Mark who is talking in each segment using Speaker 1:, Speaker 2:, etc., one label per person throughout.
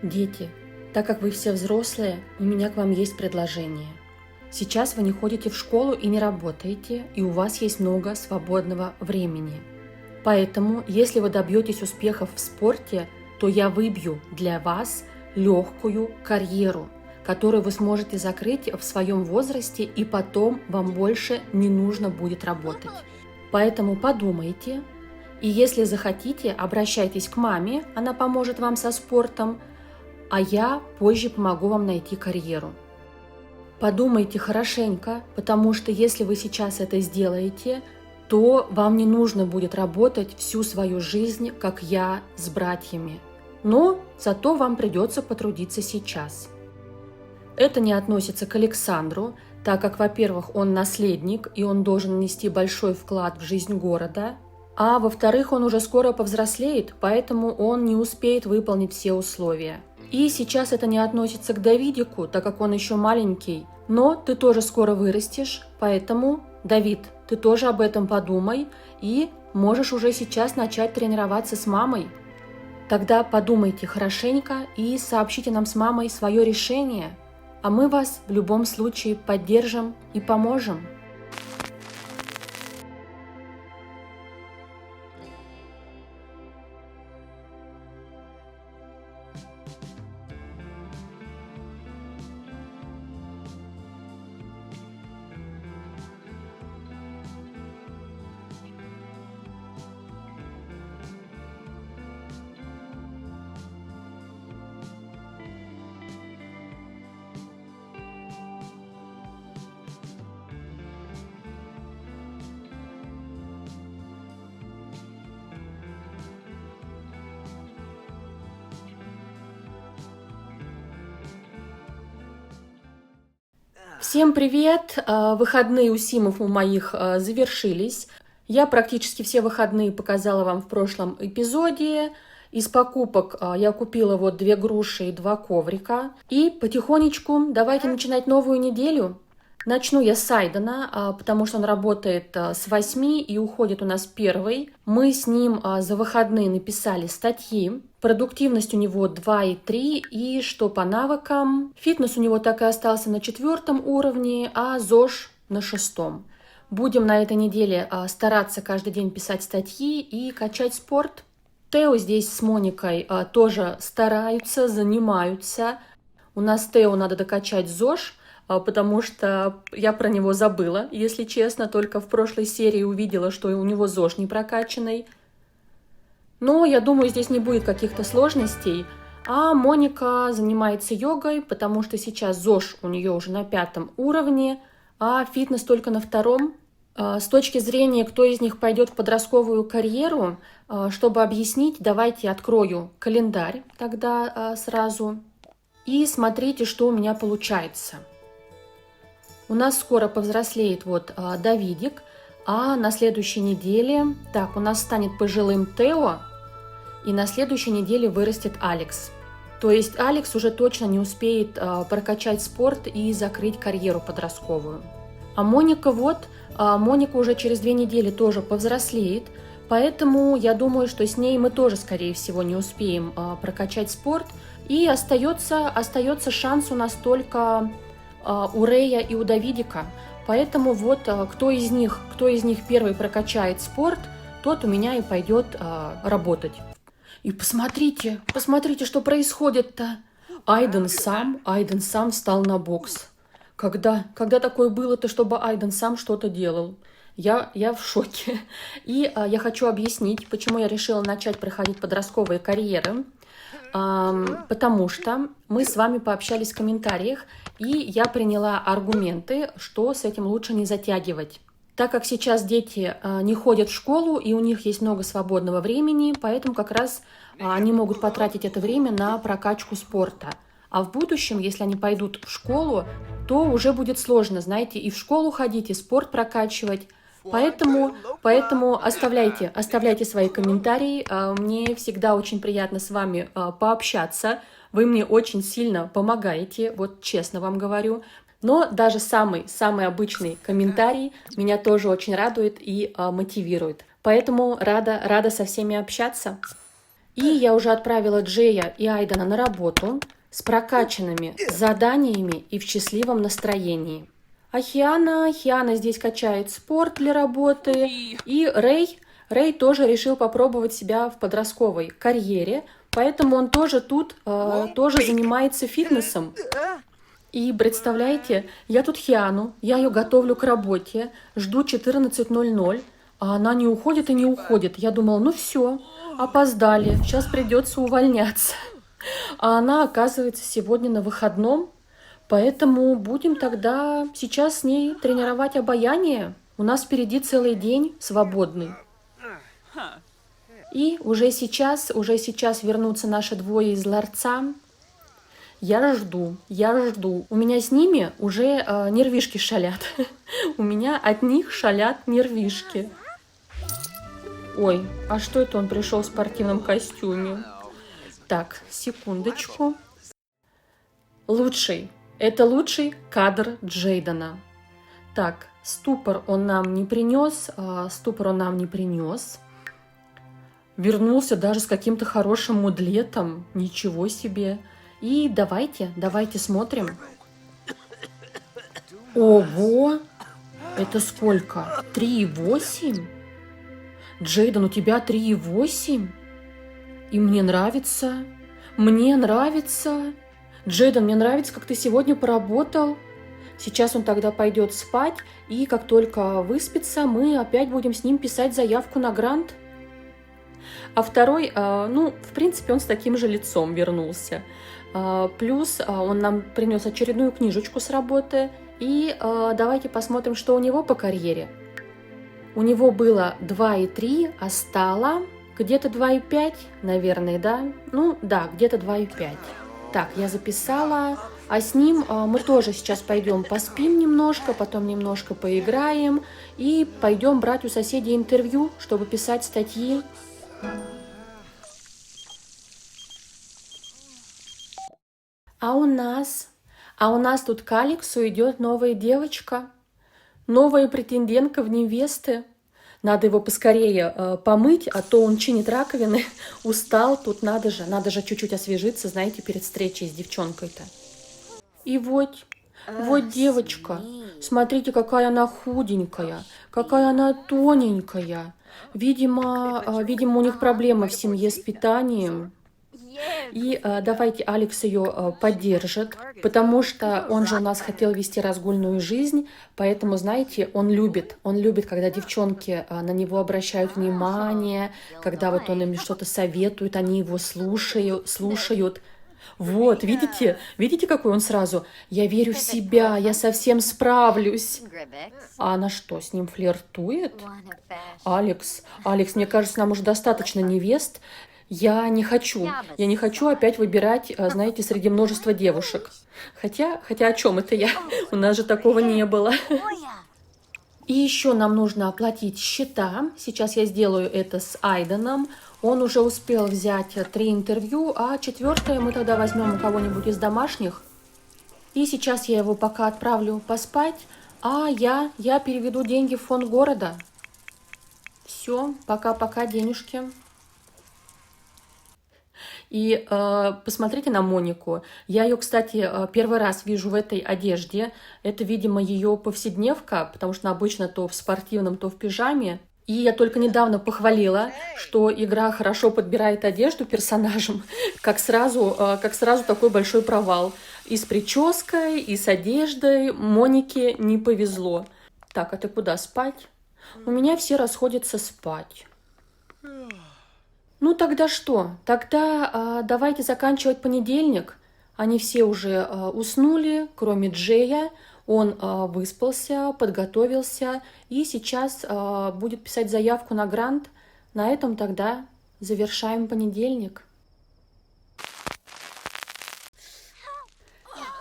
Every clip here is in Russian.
Speaker 1: Дети, так как вы все взрослые, у меня к вам есть предложение. Сейчас вы не ходите в школу и не работаете, и у вас есть много свободного времени. Поэтому, если вы добьетесь успехов в спорте, то я выбью для вас легкую карьеру, которую вы сможете закрыть в своем возрасте, и потом вам больше не нужно будет работать. Поэтому подумайте, и если захотите, обращайтесь к маме, она поможет вам со спортом, а я позже помогу вам найти карьеру. Подумайте хорошенько, потому что если вы сейчас это сделаете, то вам не нужно будет работать всю свою жизнь, как я с братьями. Но зато вам придется потрудиться сейчас. Это не относится к Александру, так как, во-первых, он наследник, и он должен внести большой вклад в жизнь города, а во-вторых, он уже скоро повзрослеет, поэтому он не успеет выполнить все условия. И сейчас это не относится к Давидику, так как он еще маленький, но ты тоже скоро вырастешь, поэтому, Давид, ты тоже об этом подумай и можешь уже сейчас начать тренироваться с мамой. Тогда подумайте хорошенько и сообщите нам с мамой свое решение, а мы вас в любом случае поддержим и поможем. Всем привет! Выходные у Симов у моих завершились. Я практически все выходные показала вам в прошлом эпизоде. Из покупок я купила вот 2 груши и 2 коврика. И потихонечку давайте начинать новую неделю. Начну я с Айдена, потому что он работает с 8 и уходит у нас первый. Мы с ним за выходные написали статьи. Продуктивность у него 2,3, и что по навыкам? Фитнес у него так и остался на 4 уровне, а ЗОЖ на 6. Будем на этой неделе стараться каждый день писать статьи и качать спорт. Тео здесь с Моникой тоже стараются, занимаются. У нас Тео надо докачать ЗОЖ, потому что я про него забыла, если честно, только в прошлой серии увидела, что у него ЗОЖ не прокачанный. Но я думаю, здесь не будет каких-то сложностей. А Моника занимается йогой, потому что сейчас ЗОЖ у нее уже на 5 уровне, а фитнес только на 2. С точки зрения, кто из них пойдет в подростковую карьеру, чтобы объяснить, давайте открою календарь тогда сразу. И смотрите, что у меня получается. У нас скоро повзрослеет вот Давидик, а на следующей неделе, у нас станет пожилым Тео, и на следующей неделе вырастет Алекс. То есть Алекс уже точно не успеет прокачать спорт и закрыть карьеру подростковую. А Моника Моника уже через 2 недели тоже повзрослеет, поэтому я думаю, что с ней мы тоже, скорее всего, не успеем прокачать спорт. И остается шанс у нас только у Рэя и у Давидика. Поэтому вот кто из них первый прокачает спорт, тот у меня и пойдет работать. И посмотрите, что происходит-то. Айден сам встал на бокс. Когда такое было-то, чтобы Айден сам что-то делал? Я в шоке. И я хочу объяснить, почему я решила начать проходить подростковые карьеры. Потому что мы с вами пообщались в комментариях, и я приняла аргументы, что с этим лучше не затягивать. Так как сейчас дети не ходят в школу, и у них есть много свободного времени, поэтому как раз они могут потратить это время на прокачку спорта. А в будущем, если они пойдут в школу, то уже будет сложно, знаете, и в школу ходить, и спорт прокачивать. Поэтому оставляйте свои комментарии. Мне всегда очень приятно с вами пообщаться. Вы мне очень сильно помогаете, вот честно вам говорю. Но даже самый обычный комментарий меня тоже очень радует и мотивирует. Поэтому рада со всеми общаться. И я уже отправила Джея и Айдена на работу с прокачанными заданиями и в счастливом настроении. А Хиана здесь качает спорт для работы. И Рэй тоже решил попробовать себя в подростковой карьере, поэтому он тоже тут тоже занимается фитнесом. И представляете, я тут Хиану, я ее готовлю к работе, жду 14:00, а она не уходит и не уходит. Я думала, ну все, опоздали, сейчас придется увольняться. А она, оказывается, сегодня на выходном, поэтому будем тогда сейчас с ней тренировать обаяние. У нас впереди целый день свободный. И уже сейчас вернутся наши двое из ларца. Я жду. У меня с ними уже нервишки шалят. У меня от них шалят нервишки. Ой, а что это он пришел в спортивном костюме? Так, секундочку. Это лучший кадр Джейдена. Так, ступор он нам не принес. Вернулся даже с каким-то хорошим мудлетом. Ничего себе. И давайте смотрим. Ого! Это сколько? 3,8? Джейден, у тебя 3,8? И мне нравится. Джейден, мне нравится, как ты сегодня поработал. Сейчас он тогда пойдет спать, и как только выспится, мы опять будем с ним писать заявку на грант. А второй, в принципе, он с таким же лицом вернулся. Плюс он нам принес очередную книжечку с работы. И давайте посмотрим, что у него по карьере. У него было 2,3, а стало где-то 2,5, наверное, да? Ну, да, где-то 2,5. Так, я записала. А с ним мы тоже сейчас пойдем поспим немножко, потом немножко поиграем. И пойдем брать у соседей интервью, чтобы писать статьи. А у нас тут к Алексу идет новая девочка, новая претендентка в невесты. Надо его поскорее помыть, а то он чинит раковины, устал. Тут надо же чуть-чуть освежиться, знаете, перед встречей с девчонкой-то. И вот девочка, смотрите, какая она худенькая, какая она тоненькая. Видимо, у них проблемы в семье с питанием. И давайте Алекс ее поддержит, потому что он же у нас хотел вести разгульную жизнь, поэтому, знаете, он любит, когда девчонки на него обращают внимание, когда вот он им что-то советует, они его слушают. Вот, видите, какой он сразу? Я верю в себя, я совсем справлюсь. А она что, с ним флиртует? Алекс, мне кажется, нам уже достаточно невест. Я не хочу опять выбирать, знаете, среди множества девушек. Хотя о чем это я? У нас же такого не было. И еще нам нужно оплатить счета. Сейчас я сделаю это с Айденом. Он уже успел взять 3 интервью, а 4-е мы тогда возьмем у кого-нибудь из домашних. И сейчас я его пока отправлю поспать, а я переведу деньги в фонд города. Все, пока-пока, денежки. И посмотрите на Монику. Я ее, кстати, первый раз вижу в этой одежде. Это, видимо, ее повседневка, потому что она обычно то в спортивном, то в пижаме. И я только недавно похвалила, что игра хорошо подбирает одежду персонажам, как сразу такой большой провал. И с прической, и с одеждой Монике не повезло. Так, а ты куда спать? У меня все расходятся спать. Ну тогда что? Тогда давайте заканчивать понедельник. Они все уже уснули, кроме Джея. Он выспался, подготовился и сейчас будет писать заявку на грант. На этом тогда завершаем понедельник.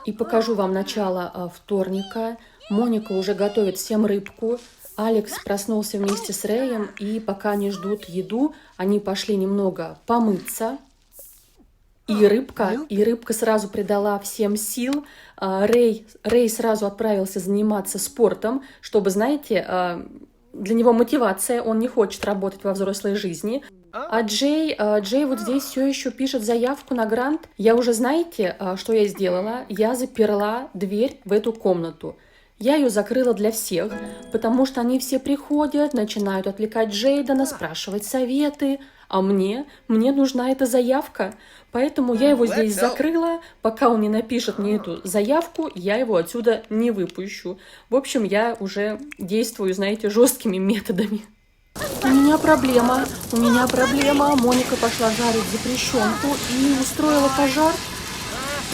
Speaker 1: И покажу вам начало вторника. Моника уже готовит всем рыбку. Алекс проснулся вместе с Рэем, и пока они ждут еду, они пошли немного помыться. И рыбка сразу придала всем сил. Рэй сразу отправился заниматься спортом, чтобы, знаете, для него мотивация, он не хочет работать во взрослой жизни. А Джей вот здесь все еще пишет заявку на грант. Я уже, знаете, что я сделала? Я заперла дверь в эту комнату. Я ее закрыла для всех, потому что они все приходят, начинают отвлекать Джейдена, спрашивать советы. А мне нужна эта заявка. Поэтому я его здесь закрыла. Пока он не напишет мне эту заявку, я его отсюда не выпущу. В общем, я уже действую, знаете, жесткими методами. У меня проблема. Моника пошла жарить запрещенку и устроила пожар.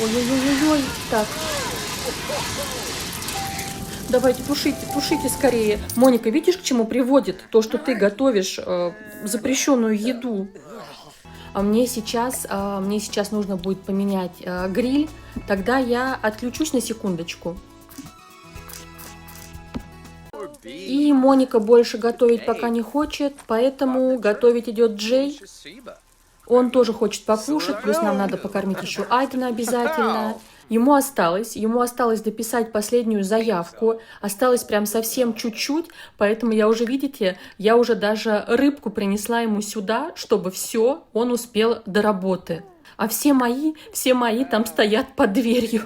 Speaker 1: Ой-ой-ой-ой. Так. Давайте, тушите скорее. Моника, видишь, к чему приводит то, что ты готовишь запрещенную еду? А мне сейчас нужно будет поменять гриль. Тогда я отключусь на секундочку. И Моника больше готовить пока не хочет, поэтому готовить идет Джей. Он тоже хочет покушать, плюс нам надо покормить еще Айдена обязательно. Ему осталось дописать последнюю заявку, осталось прям совсем чуть-чуть, поэтому я уже даже рыбку принесла ему сюда, чтобы все, он успел до работы. А все мои там стоят под дверью.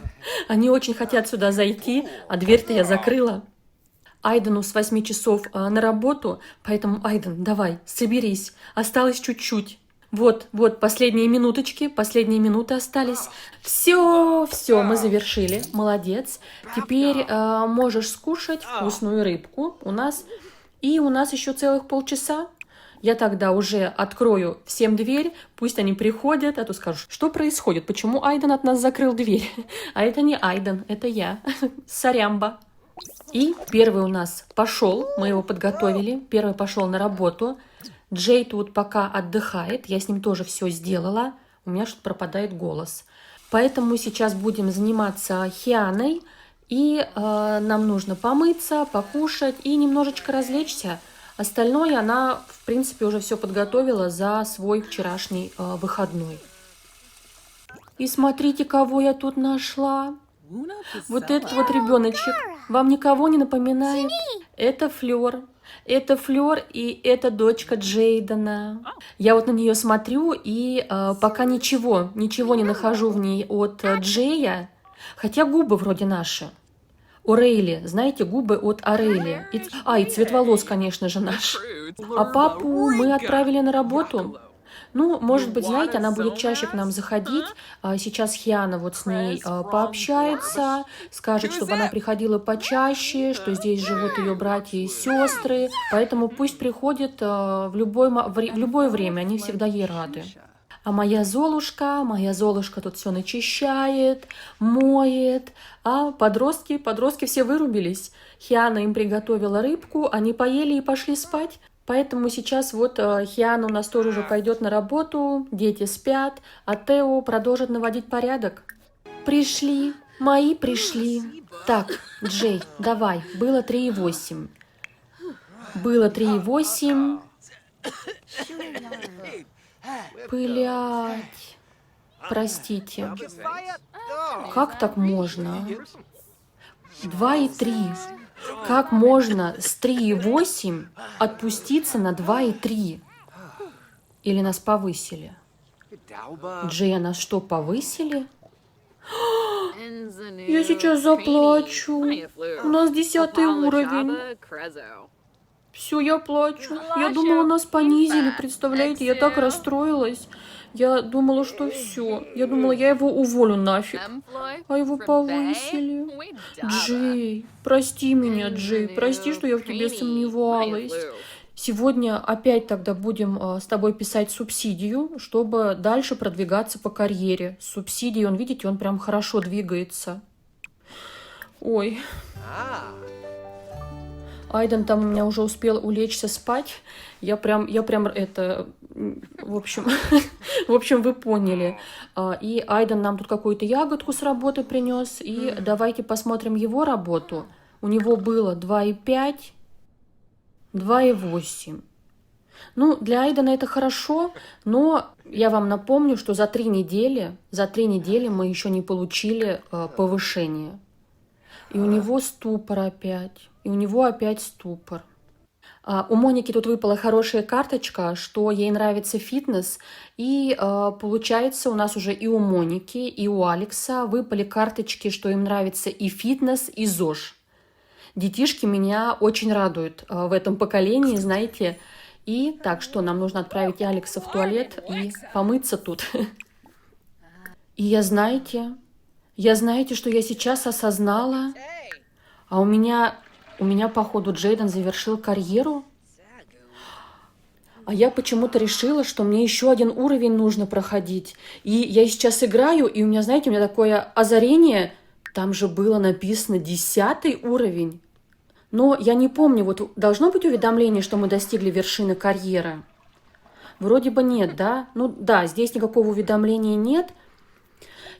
Speaker 1: Они очень хотят сюда зайти, а дверь-то я закрыла. Айдену с 8 часов на работу, поэтому, Айден, давай, соберись, осталось чуть-чуть. Вот, последние минуты остались. Все, мы завершили, молодец. Теперь можешь скушать вкусную рыбку у нас еще целых полчаса. Я тогда уже открою всем дверь, пусть они приходят, а то скажут, что происходит, почему Айден от нас закрыл дверь. А это не Айден, это я, Сарямба. И первый у нас пошел, мы его подготовили, первый пошел на работу. Джей тут пока отдыхает, я с ним тоже все сделала, у меня что-то пропадает голос. Поэтому сейчас будем заниматься Хианой, и нам нужно помыться, покушать и немножечко развлечься. Остальное она, в принципе, уже все подготовила за свой вчерашний выходной. И смотрите, кого я тут нашла. Вот этот вот ребеночек. Вам никого не напоминает? Это Флёр. Это Флёр, и это дочка Джейдена. Я вот на нее смотрю, и пока ничего не нахожу в ней от Джея. Хотя губы вроде наши. У Рейли, знаете, губы от Арейли. И цвет волос, конечно же, наш. А папу мы отправили на работу. Ну, может быть, знаете, она будет чаще к нам заходить. Сейчас Хиана вот с ней пообщается, скажет, чтобы она приходила почаще, что здесь живут ее братья и сестры. Поэтому пусть приходит в любое время, они всегда ей рады. А моя Золушка тут все начищает, моет. А подростки все вырубились. Хиана им приготовила рыбку, они поели и пошли спать. Поэтому сейчас вот Хиана у нас тоже уже пойдет на работу, дети спят, а Тео продолжит наводить порядок. Мои пришли. Так, Джей, давай, было 3,8. Блять, простите. Как так можно? 2,3. Как можно с 3,8 отпуститься на 2,3? Или нас повысили? Джей, нас что, повысили? Я сейчас заплачу. У нас 10-й уровень. Все, я плачу. Я думала, нас понизили, представляете? Я так расстроилась. Я думала, что все. Я думала, я его уволю нафиг. А его повысили. Джей, прости меня, Джей. Прости, что я в тебе сомневалась. Сегодня опять тогда будем с тобой писать субсидию, чтобы дальше продвигаться по карьере. С субсидией, видите, он прям хорошо двигается. Ой. Айден там у меня уже успел улечься спать. Я прям это, в общем, вы поняли. И Айден нам тут какую-то ягодку с работы принес. И давайте посмотрим его работу. У него было 2,5, 2,8. Ну, для Айдена это хорошо, но я вам напомню, что за 3 недели мы еще не получили повышение. И у него ступор опять. И у него опять ступор. У Моники тут выпала хорошая карточка, что ей нравится фитнес, и получается у нас уже и у Моники, и у Алекса выпали карточки, что им нравится и фитнес, и ЗОЖ. Детишки меня очень радуют в этом поколении, знаете. И так что нам нужно отправить Алекса в туалет и помыться тут. И знаете, что я сейчас осознала, а у меня, походу, Джейден завершил карьеру. А я почему-то решила, что мне еще один уровень нужно проходить. И я сейчас играю, и у меня, знаете, у меня такое озарение. Там же было написано 10-й уровень. Но я не помню, вот должно быть уведомление, что мы достигли вершины карьеры? Вроде бы нет, да? Ну да, здесь никакого уведомления нет.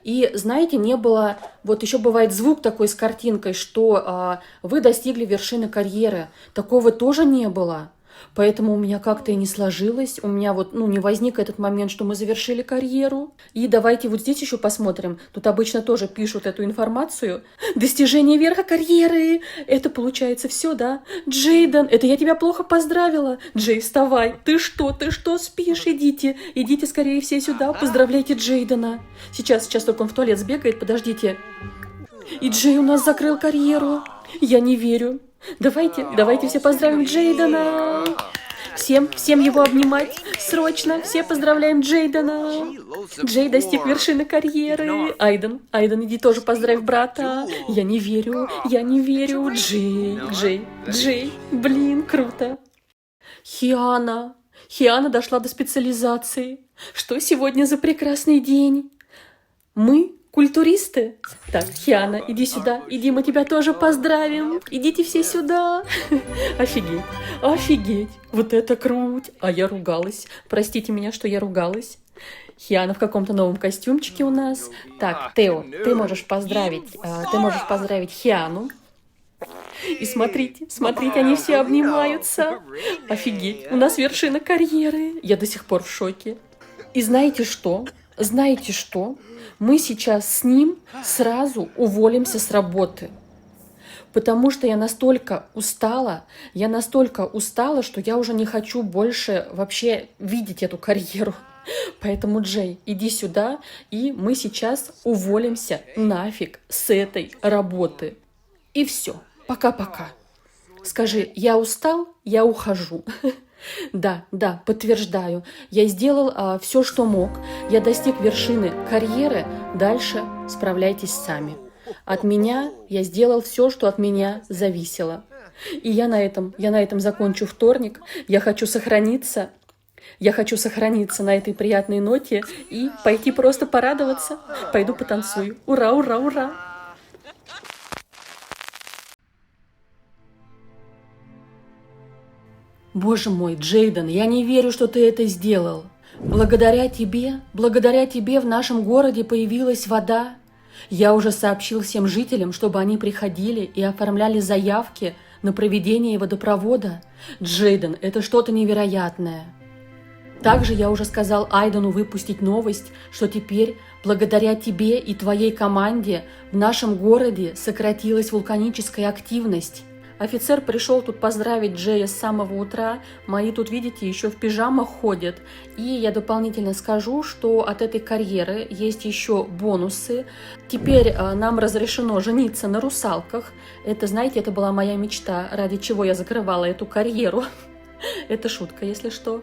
Speaker 1: И, знаете, не было... Вот еще бывает звук такой с картинкой, что вы достигли вершины карьеры. Такого тоже не было. Поэтому у меня как-то и не сложилось. У меня вот, не возник этот момент, что мы завершили карьеру. И давайте вот здесь еще посмотрим. Тут обычно тоже пишут эту информацию. Достижение верха карьеры. Это получается все, да? Джейден, это я тебя плохо поздравила. Джей, вставай. Ты что спишь? Идите скорее все сюда. Поздравляйте Джейдена. Сейчас только он в туалет сбегает. Подождите. И Джей у нас закрыл карьеру. Я не верю. Давайте все поздравим Джейдена. Всем его обнимать. Срочно. Все поздравляем Джейдена. Джей достиг вершины карьеры. Айден, иди тоже поздравь брата. Я не верю. Джей. Блин, круто. Хиана дошла до специализации. Что сегодня за прекрасный день? Мы культуристы? Так, Хиана, иди сюда. Иди, мы тебя тоже поздравим. Идите все сюда. Офигеть. Вот это круть. А я ругалась. Простите меня, что я ругалась. Хиана в каком-то новом костюмчике у нас. Так, Тео, ты можешь поздравить Хиану. И смотрите, они все обнимаются. Офигеть. У нас вершина карьеры. Я до сих пор в шоке. И знаете что? Мы сейчас с ним сразу уволимся с работы. Потому что я настолько устала, что я уже не хочу больше вообще видеть эту карьеру. Поэтому, Джей, иди сюда, и мы сейчас уволимся нафиг с этой работы. И все. Пока-пока. Скажи, я устал, я ухожу. Да, подтверждаю. Я сделал все, что мог. Я достиг вершины карьеры. Дальше справляйтесь сами. От меня я сделал все, что от меня зависело. И я на этом закончу вторник. Я хочу сохраниться на этой приятной ноте и пойти просто порадоваться. Пойду потанцую. Ура, ура, ура! Боже мой, Джейден, я не верю, что ты это сделал. Благодаря тебе в нашем городе появилась вода. Я уже сообщил всем жителям, чтобы они приходили и оформляли заявки на проведение водопровода. Джейден, это что-то невероятное. Также я уже сказал Айдену выпустить новость, что теперь, благодаря тебе и твоей команде, в нашем городе сократилась вулканическая активность. Офицер пришел тут поздравить Джея с самого утра. Мои тут, видите, еще в пижамах ходят. И я дополнительно скажу, что от этой карьеры есть еще бонусы. Теперь нам разрешено жениться на русалках. Это, знаете, это была моя мечта, ради чего я закрывала эту карьеру. Это шутка, если что.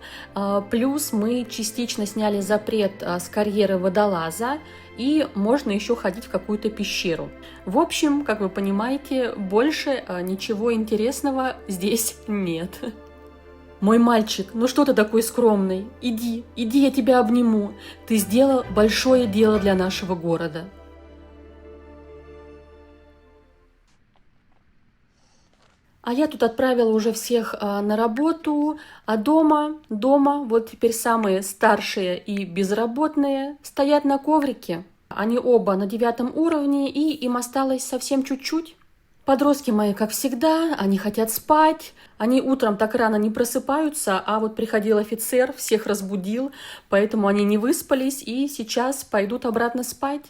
Speaker 1: Плюс мы частично сняли запрет с карьеры водолаза, и можно еще ходить в какую-то пещеру. В общем, как вы понимаете, больше ничего интересного здесь нет. Мой мальчик, ну что ты такой скромный? Иди, я тебя обниму. Ты сделал большое дело для нашего города. А я тут отправила уже всех на работу, а дома, вот теперь самые старшие и безработные стоят на коврике. Они оба на 9 уровне, и им осталось совсем чуть-чуть. Подростки мои, как всегда, они хотят спать. Они утром так рано не просыпаются, а вот приходил офицер, всех разбудил, поэтому они не выспались и сейчас пойдут обратно спать.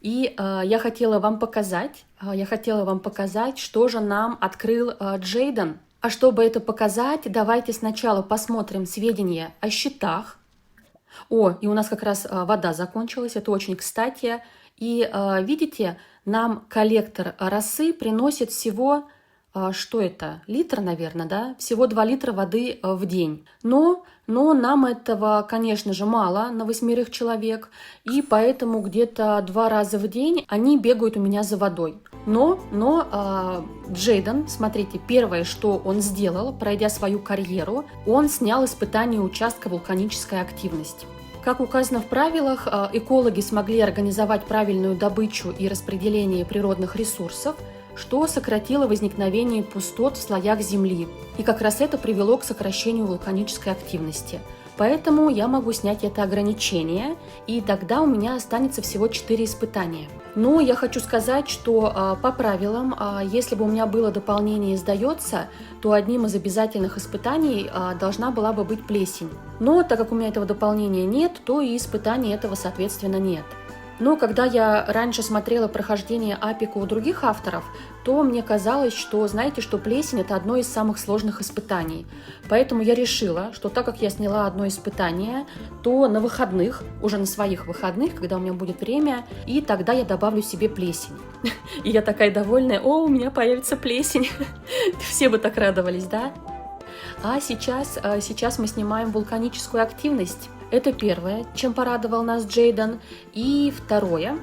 Speaker 1: И я хотела вам показать, что же нам открыл Джейден. А чтобы это показать, давайте сначала посмотрим сведения о счетах. О, и у нас как раз вода закончилась, это очень кстати. И видите, нам коллектор росы приносит всего, что это, литр, наверное, да? Всего 2 литра воды в день. Но нам этого, конечно же, мало на 8 человек, и поэтому где-то 2 раза в день они бегают у меня за водой. Но Джейден, смотрите, первое, что он сделал, пройдя свою карьеру, он снял испытание участка вулканической активности. Как указано в правилах, экологи смогли организовать правильную добычу и распределение природных ресурсов, что сократило возникновение пустот в слоях Земли. И как раз это привело к сокращению вулканической активности. Поэтому я могу снять это ограничение, и тогда у меня останется всего 4 испытания. Но я хочу сказать, что по правилам, если бы у меня было дополнение «сдается», то одним из обязательных испытаний должна была бы быть плесень. Но так как у меня этого дополнения нет, то и испытаний этого, соответственно, нет. Но когда я раньше смотрела прохождение Апика у других авторов, то мне казалось, что, знаете, что плесень – это одно из самых сложных испытаний. Поэтому я решила, что так как я сняла одно испытание, то на выходных, уже на своих выходных, когда у меня будет время, и тогда я добавлю себе плесень. И я такая довольная: о, у меня появится плесень. Все бы так радовались, да? А сейчас мы снимаем вулканическую активность. Это первое, чем порадовал нас Джейден. И второе,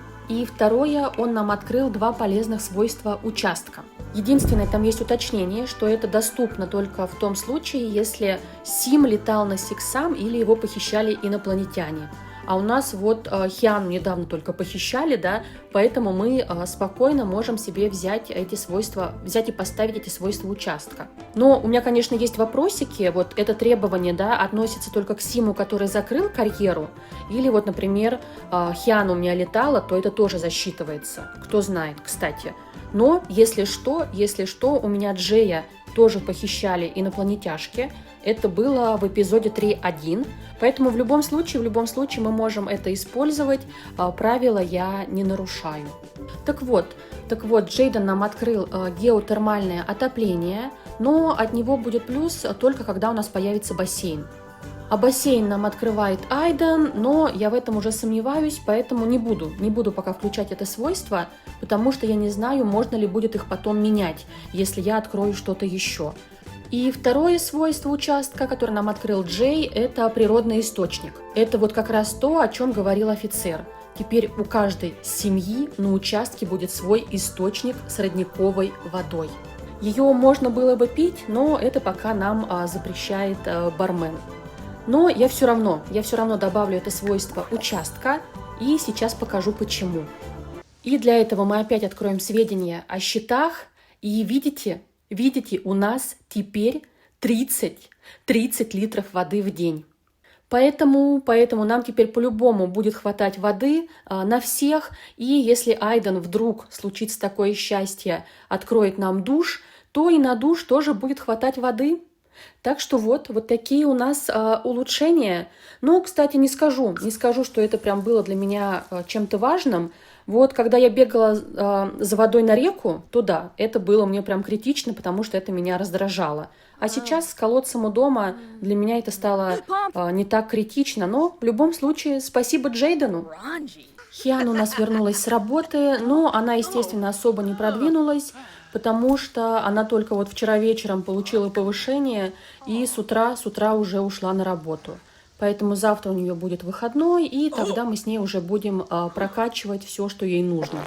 Speaker 1: он нам открыл 2 полезных свойства участка. Единственное, там есть уточнение, что это доступно только в том случае, если Сим летал на Сиксам или его похищали инопланетяне. А у нас вот Хиану недавно только похищали, да, поэтому мы спокойно можем себе взять и поставить эти свойства участка. Но у меня, конечно, есть вопросики. Вот это требование, да, относится только к Симу, который закрыл карьеру, или вот, например, Хиану у меня летала, то это тоже засчитывается. Кто знает, кстати. Но если что, у меня Джея тоже похищали инопланетяшки. Это было в эпизоде 3.1, поэтому в любом случае мы можем это использовать, правила я не нарушаю. Так вот, Джейден нам открыл геотермальное отопление, но от него будет плюс только когда у нас появится бассейн. А бассейн нам открывает Айден, но я в этом уже сомневаюсь, поэтому не буду пока включать это свойство, потому что я не знаю, можно ли будет их потом менять, если я открою что-то еще. И второе свойство участка, которое нам открыл Джей, это природный источник. Это вот как раз то, о чем говорил офицер. Теперь у каждой семьи на участке будет свой источник с родниковой водой. Ее можно было бы пить, но это пока нам запрещает бармен. Но я все равно добавлю это свойство участка, и сейчас покажу почему. И для этого мы опять откроем сведения о счетах, и видите, у нас теперь 30 литров воды в день. Поэтому нам теперь по-любому будет хватать воды на всех. И если Айден вдруг случится такое счастье, откроет нам душ, то и на душ тоже будет хватать воды. Так что вот такие у нас улучшения. Но, кстати, не скажу, что это прям было для меня чем-то важным. Вот когда я бегала за водой на реку, то да, это было мне прям критично, потому что это меня раздражало. А сейчас с колодцем у дома для меня это стало не так критично. Но в любом случае спасибо Джейдену. Хиан у нас вернулась с работы, но она, естественно, особо не продвинулась, потому что она только вот вчера вечером получила повышение и с утра уже ушла на работу. Поэтому завтра у нее будет выходной, и тогда мы с ней уже будем прокачивать все, что ей нужно.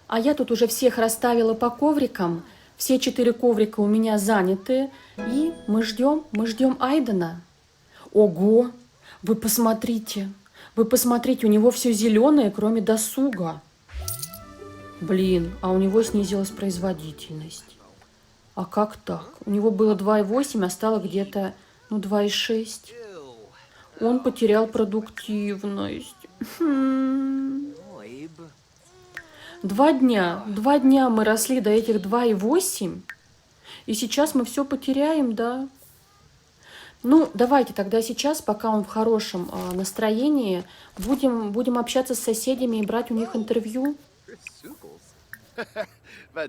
Speaker 1: А я тут уже всех расставила по коврикам. Все 4 коврика у меня заняты, и мы ждем Айдена. Ого, вы посмотрите, у него все зеленое, кроме досуга. Блин, а у него снизилась производительность. А как так? У него было 2,8, а стало где-то 2,6. Он потерял продуктивность. 2 дня мы росли до этих 2,8, и сейчас мы все потеряем, да? Ну, давайте тогда сейчас, пока он в хорошем настроении, будем общаться с соседями и брать у них интервью.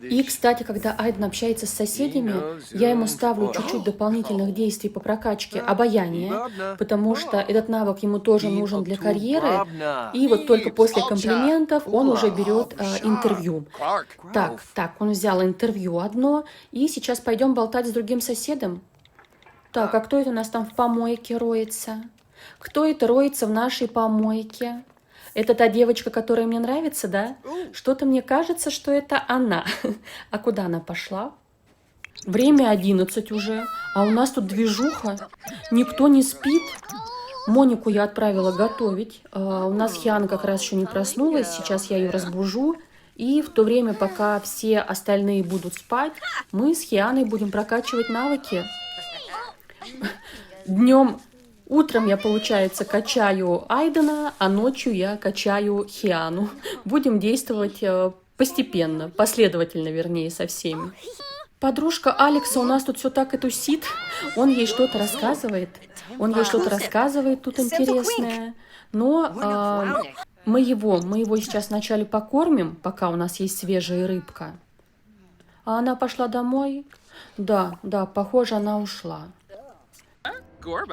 Speaker 1: И, кстати, когда Айден общается с соседями, я ему ставлю чуть-чуть дополнительных действий по прокачке обаяния, потому что этот навык ему тоже нужен для карьеры. И вот только после комплиментов он уже берет интервью. Так, он взял интервью одно, и сейчас пойдем болтать с другим соседом. Так, а кто это у нас там в помойке роется? Кто это роется в нашей помойке? Это та девочка, которая мне нравится, да? Что-то мне кажется, что это она. А куда она пошла? Время 11 уже, а у нас тут движуха. Никто не спит. Монику я отправила готовить. У нас Хиана как раз еще не проснулась. Сейчас я ее разбужу. И в то время, пока все остальные будут спать, мы с Хианой будем прокачивать навыки. Утром я, получается, качаю Айдена, а ночью я качаю Хиану. Будем действовать постепенно, последовательно, вернее, со всеми. Подружка Алекса у нас тут все так и тусит. Он ей что-то рассказывает. Тут интересное. Но мы его сейчас вначале покормим, пока у нас есть свежая рыбка. А она пошла домой? Да, похоже, она ушла.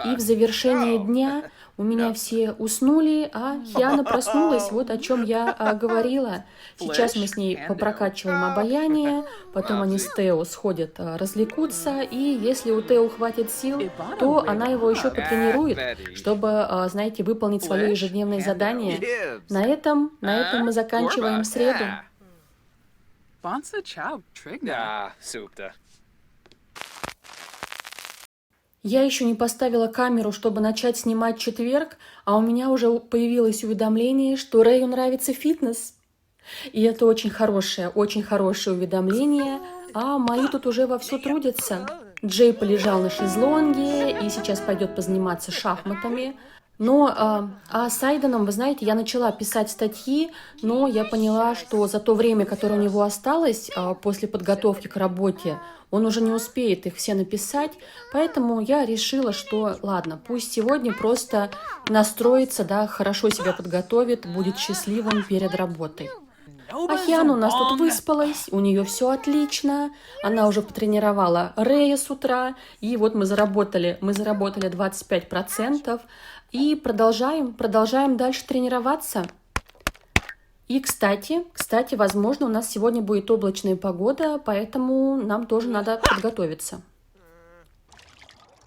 Speaker 1: И в завершение дня у меня все уснули, а Хиана проснулась, вот о чем я говорила. Сейчас мы с ней попрокачиваем обаяние, потом они с Тео сходят развлекутся, и если у Тео хватит сил, то она его еще потренирует, чтобы, знаете, выполнить свое ежедневное задание. На этом мы заканчиваем среду. Я еще не поставила камеру, чтобы начать снимать четверг, а у меня уже появилось уведомление, что Рэю нравится фитнес. И это очень хорошее уведомление, а мои тут уже вовсю трудятся. Джей полежал на шезлонге и сейчас пойдет позаниматься шахматами. Но с Айденом, вы знаете, я начала писать статьи, но я поняла, что за то время, которое у него осталось после подготовки к работе, он уже не успеет их все написать, поэтому я решила, что ладно, пусть сегодня просто настроится, да, хорошо себя подготовит, будет счастливым перед работой. А Хиана у нас тут выспалась, у нее все отлично, она уже потренировала Рэя с утра, и вот мы заработали 25%, и продолжаем дальше тренироваться. И, кстати, возможно, у нас сегодня будет облачная погода, поэтому нам тоже надо подготовиться.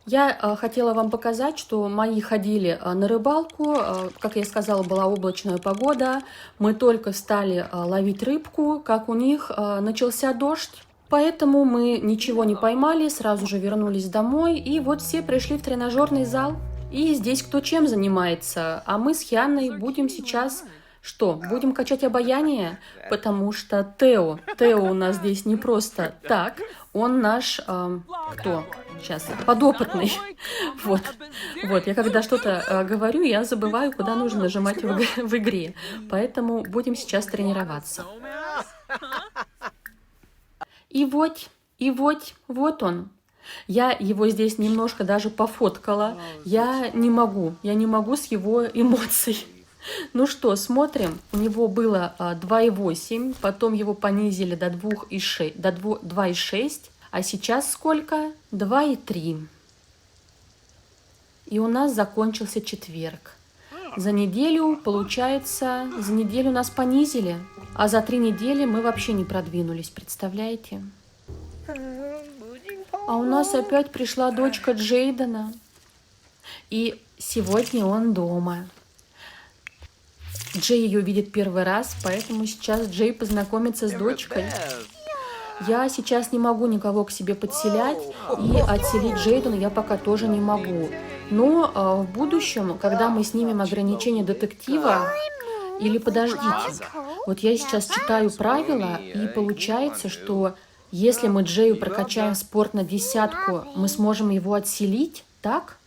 Speaker 1: Я хотела вам показать, что мои ходили на рыбалку. Как я сказала, была облачная погода. Мы только стали ловить рыбку, как у них начался дождь. Поэтому мы ничего не поймали, сразу же вернулись домой. И вот все пришли в тренажерный зал. И здесь кто чем занимается. А мы с Хианой будем сейчас... Что, будем качать обаяние? Потому что Тео у нас здесь не просто так, он наш, подопытный. Вот, я когда что-то говорю, я забываю, куда нужно нажимать в игре. Поэтому будем сейчас тренироваться. И вот он. Я его здесь немножко даже пофоткала. Я не могу с его эмоций. Ну что, смотрим. У него было 2,8, потом его понизили до 2,6, а сейчас сколько? 2,3. И у нас закончился четверг. За неделю нас понизили, а за 3 недели мы вообще не продвинулись, представляете? А у нас опять пришла дочка Джейдена, и сегодня он дома. Джей ее видит первый раз, поэтому сейчас Джей познакомится с дочкой. Я сейчас не могу никого к себе подселять, и отселить Джейдена я пока тоже не могу. Но в будущем, когда мы снимем ограничения детектива, или подождите, вот я сейчас читаю правила, и получается, что если мы Джею прокачаем спорт на 10, мы сможем его отселить, так?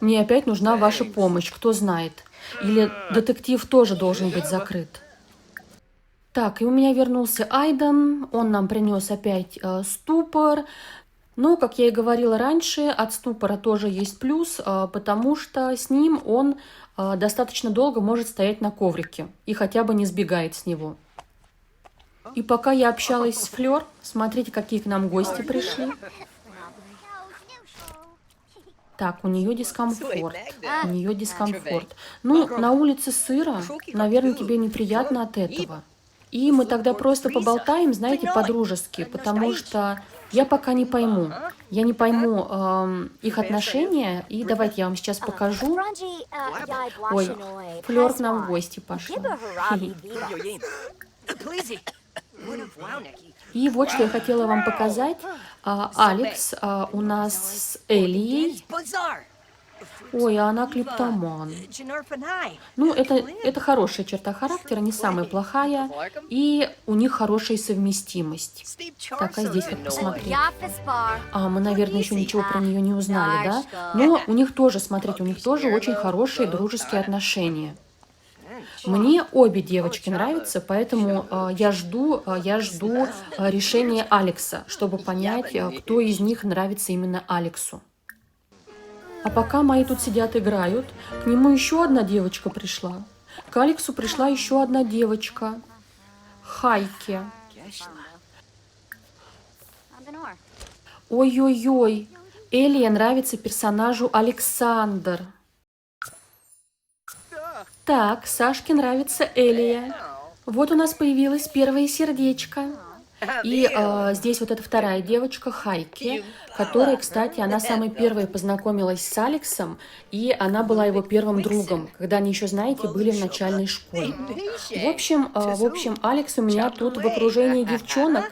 Speaker 1: Мне опять нужна ваша помощь, кто знает. Или детектив тоже должен быть закрыт. Так, и у меня вернулся Айден, он нам принес опять ступор. Но, как я и говорила раньше, от ступора тоже есть плюс, потому что с ним он достаточно долго может стоять на коврике и хотя бы не сбегает с него. И пока я общалась с Флёр, смотрите, какие к нам гости пришли. Так, у нее дискомфорт. У нее дискомфорт. Ну, на улице сыро, наверное, тебе неприятно от этого. И мы тогда просто поболтаем, знаете, по-дружески, потому что я пока не пойму. Я не пойму их отношения. И давайте я вам сейчас покажу. Ой, Флёр к нам в гости пошла. И вот что я хотела вам показать. Алекс у нас с Элией. Ой, а она клептоман. Ну, это хорошая черта характера, не самая плохая. И у них хорошая совместимость. Так, а здесь вот посмотри. Мы, наверное, еще ничего про нее не узнали, да? Но у них тоже, смотрите, у них тоже очень хорошие дружеские отношения. Мне обе девочки нравятся, поэтому я жду решения Алекса, чтобы понять, кто из них нравится именно Алексу. А пока мои тут сидят, играют, к нему еще одна девочка пришла. К Алексу пришла еще одна девочка. Хайки. Ой-ой-ой, Элия нравится персонажу Александр. Так, Сашке нравится Элия. Вот у нас появилось первое сердечко. И здесь вот эта вторая девочка, Хайки, которая, кстати, она самой первой познакомилась с Алексом, и она была его первым другом, когда они еще, знаете, были в начальной школе. В общем, Алекс у меня тут в окружении девчонок.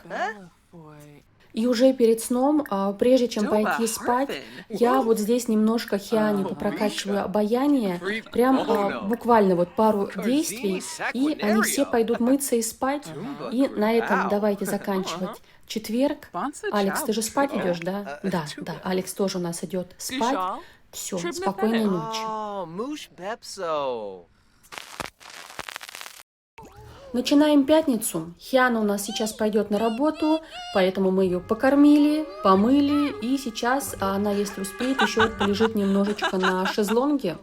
Speaker 1: И уже перед сном, прежде чем пойти спать, я вот здесь немножко Хиане попрокачиваю обаяние, прям буквально вот пару действий, и они все пойдут мыться и спать. И на этом давайте заканчивать четверг. Алекс, ты же спать идешь, да? Да, Алекс тоже у нас идет спать. Все, спокойной ночи. Начинаем пятницу. Хиана у нас сейчас пойдет на работу, поэтому мы ее покормили, помыли, и сейчас она, если успеет, еще полежит немножечко на шезлонге.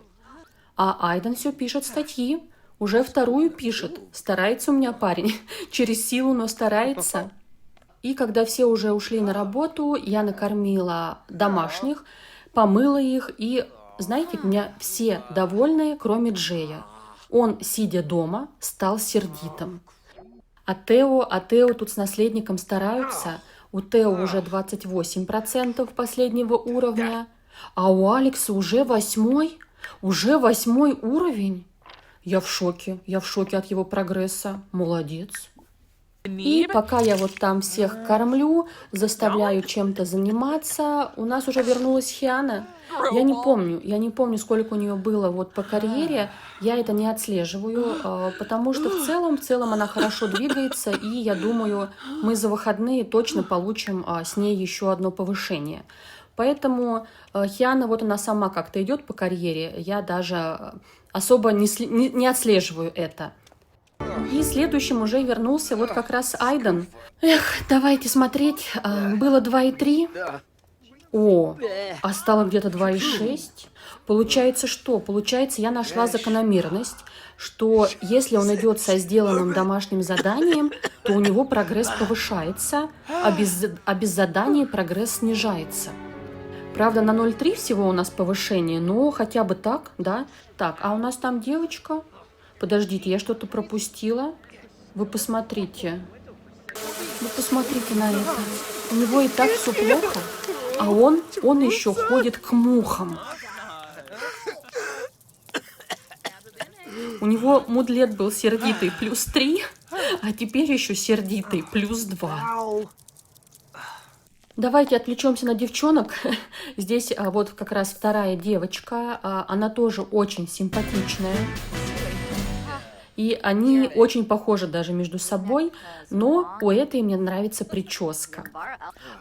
Speaker 1: А Айден все пишет статьи, уже вторую пишет. Старается у меня парень, через силу, но старается. И когда все уже ушли на работу, я накормила домашних, помыла их, и, знаете, у меня все довольные, кроме Джея. Он, сидя дома, стал сердитым. А Тео тут с наследником стараются. У Тео уже 28% последнего уровня, а у Алекса уже 8 уровень. Я в шоке от его прогресса. Молодец. И пока я вот там всех кормлю, заставляю чем-то заниматься, у нас уже вернулась Хиана. Я не помню, сколько у нее было вот по карьере, я это не отслеживаю, потому что в целом она хорошо двигается, и я думаю, мы за выходные точно получим с ней еще одно повышение. Поэтому Хиана, вот она сама как-то идет по карьере, я даже особо не отслеживаю это. И следующим уже вернулся вот как раз Айден. Эх, давайте смотреть. Было 2,3. О, а стало где-то 2,6. Получается что? Получается, я нашла закономерность, что если он идет со сделанным домашним заданием, то у него прогресс повышается, а без задания прогресс снижается. Правда, на 0,3 всего у нас повышение, но хотя бы так, да? Так, а у нас там девочка. Подождите, я что-то пропустила. Вы посмотрите. Вы посмотрите на это. У него и так все плохо, а он еще ходит к мухам. У него мудлет был сердитый +3, а теперь еще сердитый +2. Давайте отвлечемся на девчонок. Здесь вот как раз вторая девочка. Она тоже очень симпатичная. И они очень похожи даже между собой, но у этой мне нравится прическа.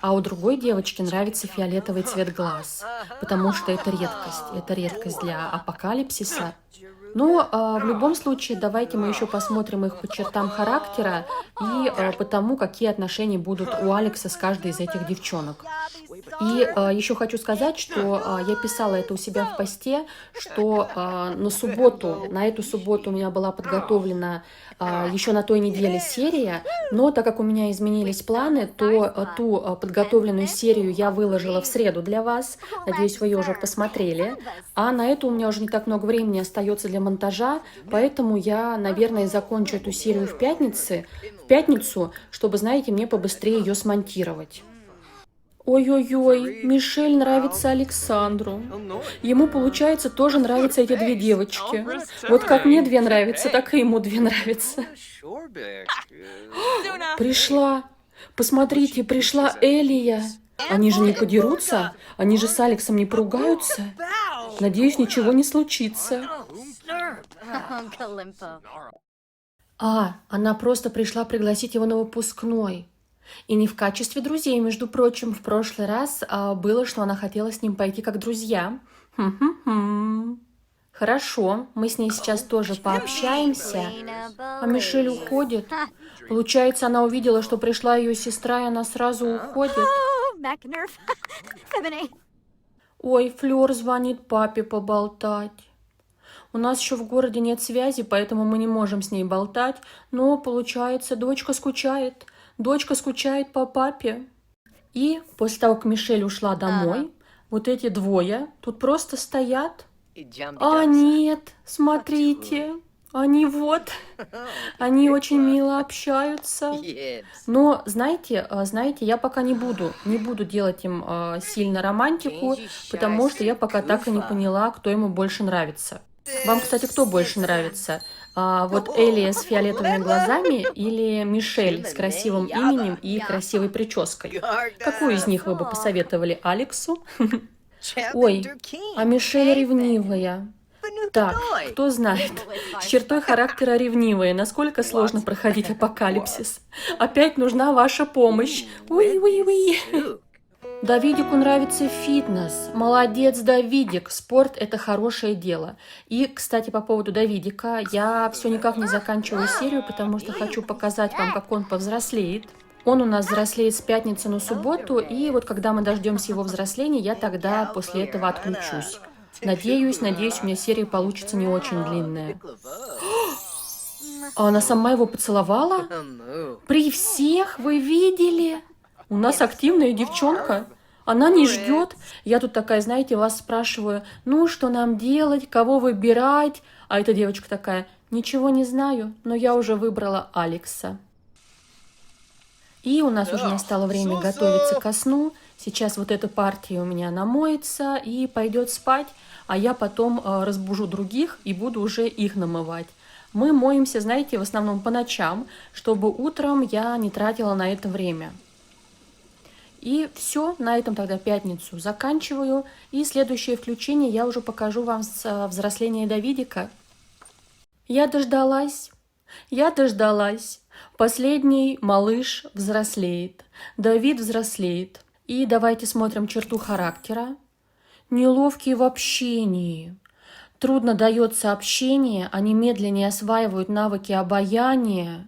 Speaker 1: А у другой девочки нравится фиолетовый цвет глаз, потому что это редкость. Это редкость для апокалипсиса. Но в любом случае, давайте мы еще посмотрим их по чертам характера и по тому, какие отношения будут у Алекса с каждой из этих девчонок. И еще хочу сказать, что я писала это у себя в посте, что на эту субботу у меня была подготовлена еще на той неделе серия, но так как у меня изменились планы, то ту подготовленную серию я выложила в среду для вас. Надеюсь, вы ее уже посмотрели. А на эту у меня уже не так много времени остается для монтажа, поэтому я, наверное, закончу эту серию в пятницу, чтобы, знаете, мне побыстрее ее смонтировать. Ой-ой-ой, Мишель нравится Александру. Ему, получается, тоже нравятся эти две девочки. Вот как мне две нравятся, так и ему две нравятся. Пришла. Посмотрите, пришла Элия. Они же не подерутся? Они же с Алексом не поругаются? Надеюсь, ничего не случится. Она просто пришла пригласить его на выпускной. И не в качестве друзей, между прочим. В прошлый раз было, что она хотела с ним пойти как друзья. Хорошо, мы с ней сейчас тоже пообщаемся. А Мишель уходит. Получается, она увидела, что пришла ее сестра, и она сразу уходит. Ой, Флёр звонит папе поболтать. У нас еще в городе нет связи, поэтому мы не можем с ней болтать. Но, получается, дочка скучает. Дочка скучает по папе. И после того, как Мишель ушла домой, вот эти двое тут просто стоят. А нет, смотрите, они очень мило общаются. Но, знаете, я пока не буду делать им сильно романтику, потому что я пока так и не поняла, кто ему больше нравится. Вам, кстати, кто больше нравится? Вот Элия с фиолетовыми глазами или Мишель с красивым именем и красивой прической? Какую из них вы бы посоветовали Алексу? Ой, а Мишель ревнивая. Так, кто знает, с чертой характера ревнивая, насколько сложно проходить апокалипсис. Опять нужна ваша помощь. Уи-уи-уи. Давидику нравится фитнес. Молодец, Давидик. Спорт – это хорошее дело. И, кстати, по поводу Давидика, я все никак не заканчиваю серию, потому что хочу показать вам, как он повзрослеет. Он у нас взрослеет с пятницы на субботу, и вот когда мы дождемся его взросления, я тогда после этого отключусь. Надеюсь, у меня серия получится не очень длинная. А она сама его поцеловала? При всех вы видели? У нас активная девчонка. Она не ждет. Я тут такая, знаете, вас спрашиваю, ну, что нам делать, кого выбирать? А эта девочка такая, ничего не знаю, но я уже выбрала Алекса. И у нас уже настало время готовиться ко сну. Сейчас вот эта партия у меня намоется и пойдет спать, а я потом разбужу других и буду уже их намывать. Мы моемся, знаете, в основном по ночам, чтобы утром я не тратила на это время. И все, на этом тогда пятницу заканчиваю. И следующее включение я уже покажу вам с взросления Давидика. Я дождалась. Последний малыш взрослеет. Давид взрослеет. И давайте смотрим черту характера. Неловкий в общении. Трудно дается общение, они медленнее осваивают навыки обаяния.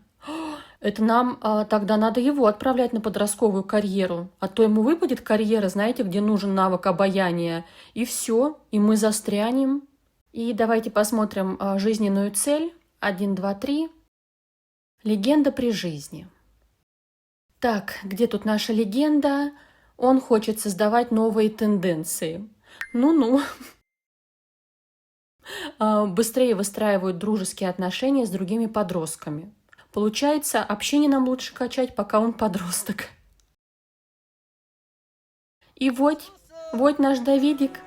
Speaker 1: Это нам тогда надо его отправлять на подростковую карьеру. А то ему выпадет карьера, знаете, где нужен навык обаяния. И все, и мы застрянем. И давайте посмотрим жизненную цель. 1, 2, 3. Легенда при жизни. Так, где тут наша легенда? Он хочет создавать новые тенденции. Ну-ну. Быстрее выстраивают дружеские отношения с другими подростками. Получается, общение нам лучше качать, пока он подросток. И вот наш Давидик.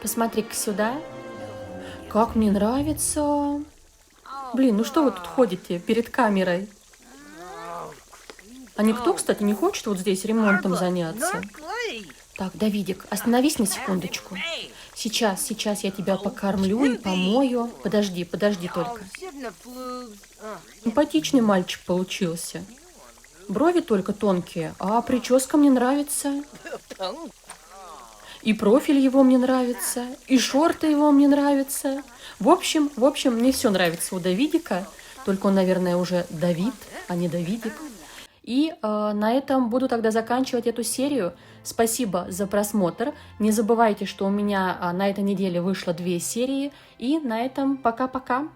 Speaker 1: Посмотри-ка сюда. Как мне нравится. Блин, ну что вы тут ходите перед камерой? А никто, кстати, не хочет вот здесь ремонтом заняться? Так, Давидик, остановись на секундочку. Сейчас я тебя покормлю и помою. Подожди только. Симпатичный мальчик получился. Брови только тонкие, а прическа мне нравится. И профиль его мне нравится, и шорты его мне нравятся. В общем, мне все нравится у Давидика. Только он, наверное, уже Давид, а не Давидик. И на этом буду тогда заканчивать эту серию. Спасибо за просмотр. Не забывайте, что у меня на этой неделе вышло 2 серии. И на этом пока-пока.